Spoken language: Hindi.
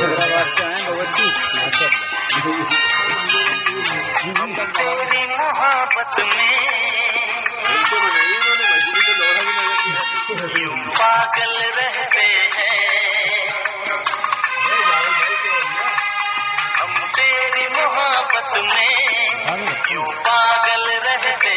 हैदराबाद से आए बवसी। हम तेरी मोहब्बत में यूं पागल रहते हैं, हम तेरी मोहब्बत में यूं पागल रहते